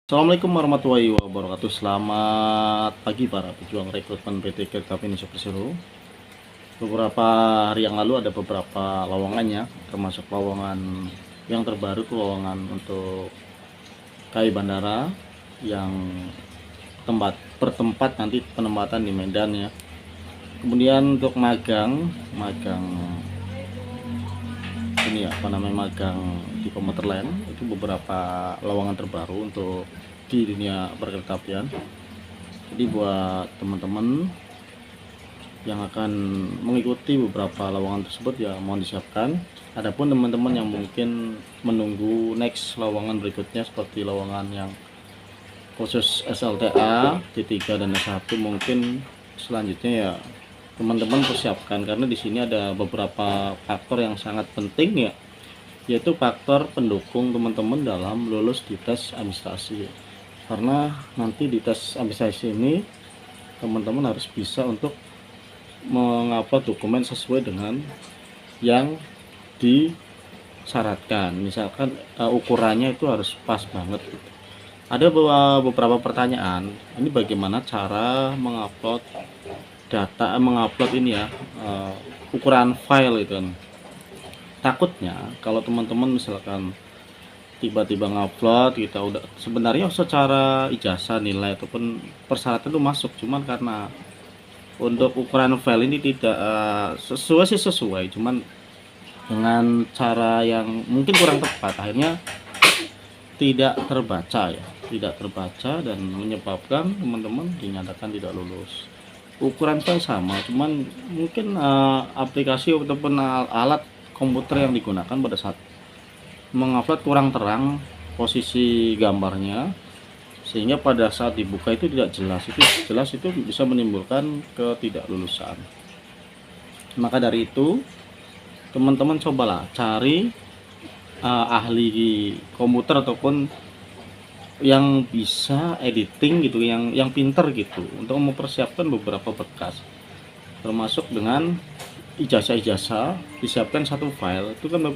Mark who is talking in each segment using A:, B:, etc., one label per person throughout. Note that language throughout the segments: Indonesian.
A: Assalamualaikum warahmatullahi wabarakatuh. Selamat pagi para pejuang rekrutmen PT Kereta Api Indonesia Persero. Beberapa hari yang lalu ada beberapa lowongannya, termasuk lowongan yang terbaru, lowongan untuk KAI Bandara yang bertempat nanti penempatan di Medan ya. Kemudian untuk magang ini magang di komuter lain, itu beberapa lowongan terbaru untuk di dunia perkeretaapian. Jadi buat teman-teman yang akan mengikuti beberapa lowongan tersebut ya mohon disiapkan. Adapun teman-teman yang mungkin menunggu next lowongan berikutnya seperti lowongan yang khusus SLTA, D3 dan S1, mungkin selanjutnya ya teman-teman persiapkan, karena di sini ada beberapa faktor yang sangat penting ya, yaitu faktor pendukung teman-teman dalam lulus di tes administrasi. Karena nanti di tes administrasi ini teman-teman harus bisa untuk mengupload dokumen sesuai dengan yang disyaratkan. Misalkan ukurannya itu harus pas banget gitu. Ada beberapa pertanyaan, ini bagaimana cara mengupload data, mengupload ini ya, ukuran file itu kan. Takutnya kalau teman-teman misalkan tiba-tiba ngupload, kita udah sebenarnya secara ijazah nilai ataupun persyaratan itu masuk, cuman karena untuk ukuran file ini tidak sesuai, cuman dengan cara yang mungkin kurang tepat, akhirnya tidak terbaca dan menyebabkan teman-teman dinyatakan tidak lulus. Ukuran file sama, cuman mungkin aplikasi ataupun alat komputer yang digunakan pada saat mengupload kurang terang posisi gambarnya, sehingga pada saat dibuka itu tidak jelas. Itu bisa menimbulkan ketidaklulusan. Maka dari itu teman-teman cobalah cari ahli komputer ataupun yang bisa editing gitu, yang pinter gitu, untuk mempersiapkan beberapa berkas, termasuk dengan ijazah disiapkan satu file. Itu kan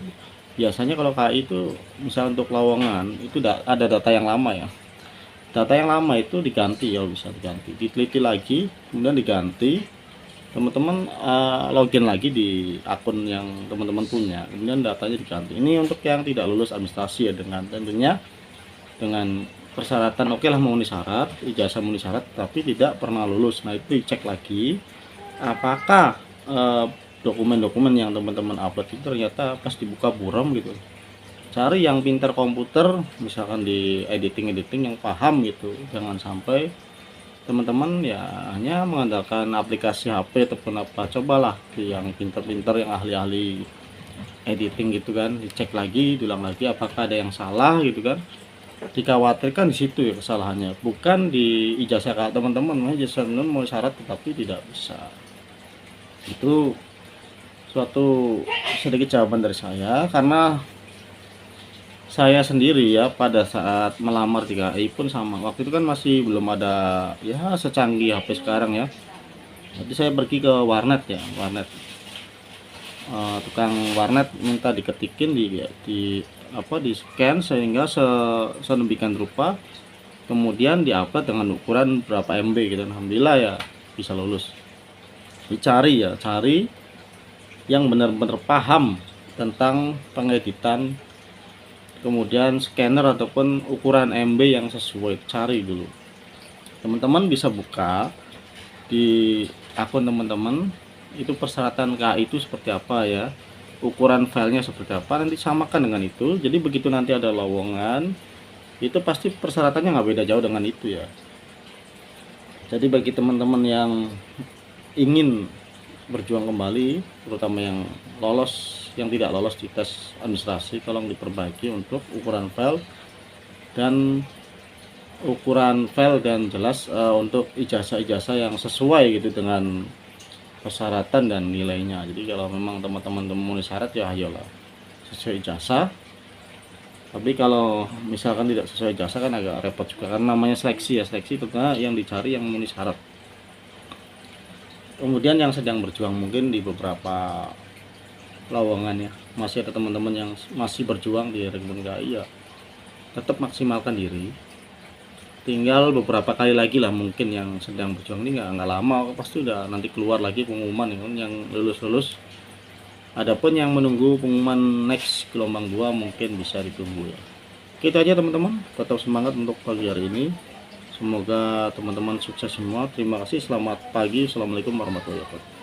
A: biasanya kalau KAI itu misal untuk lowongan itu ada data yang lama ya, data yang lama itu diganti ya, bisa diganti, diteliti lagi, kemudian diganti, teman-teman login lagi di akun yang teman-teman punya, kemudian datanya diganti. Ini untuk yang tidak lulus administrasi ya, dengan tentunya dengan persyaratan oke lah, memenuhi syarat, ijazah memenuhi syarat tapi tidak pernah lulus. Nah itu dicek lagi apakah dokumen-dokumen yang teman-teman upload itu ternyata pas dibuka buram gitu. Cari yang pintar komputer, misalkan di editing yang paham gitu, jangan sampai teman-teman ya hanya mengandalkan aplikasi HP ataupun apa. Cobalah yang pintar-pintar, yang ahli-ahli editing gitu kan, dicek lagi, diulang lagi apakah ada yang salah gitu kan. Dikhawatirkan di situ ya kesalahannya, bukan di ijazah teman-teman. Ijazah mau syarat tetapi tidak bisa. Itu suatu sedikit jawaban dari saya, karena saya sendiri ya pada saat melamar di KAI pun sama. Waktu itu kan masih belum ada ya secanggih HP sekarang ya. Jadi saya pergi ke warnet ya, tukang warnet minta diketikin di scan sehingga sedemikian rupa, kemudian diupload dengan ukuran berapa MB gitu. Alhamdulillah ya bisa lulus. Dicari yang benar-benar paham tentang pengeditan, kemudian scanner ataupun ukuran MB yang sesuai. Cari dulu, teman-teman bisa buka di akun teman-teman itu persyaratan KAI itu seperti apa ya, ukuran filenya seperti apa, nanti samakan dengan itu. Jadi begitu nanti ada lowongan itu pasti persyaratannya nggak beda jauh dengan itu ya. Jadi bagi teman-teman yang ingin berjuang kembali, terutama yang tidak lolos di tes administrasi, tolong diperbaiki untuk ukuran file dan jelas untuk ijazah yang sesuai gitu dengan persyaratan dan nilainya. Jadi kalau memang teman-teman memenuhi syarat ya ayolah sesuai ijazah. Tapi kalau misalkan tidak sesuai ijazah kan agak repot juga, karena namanya seleksi itu kan yang dicari yang memenuhi syarat. Kemudian yang sedang berjuang mungkin di beberapa lowongan ya, masih ada teman-teman yang masih berjuang di rekrutmen KAI ya, tetap maksimalkan diri, tinggal beberapa kali lagi lah mungkin yang sedang berjuang ini nggak lama pasti udah nanti keluar lagi pengumuman ya kan, yang lulus. Adapun yang menunggu pengumuman next gelombang 2 mungkin bisa ditunggu ya. Kita aja teman-teman, tetap semangat untuk pagi hari ini. Semoga teman-teman sukses semua. Terima kasih, selamat pagi. Assalamualaikum warahmatullahi wabarakatuh.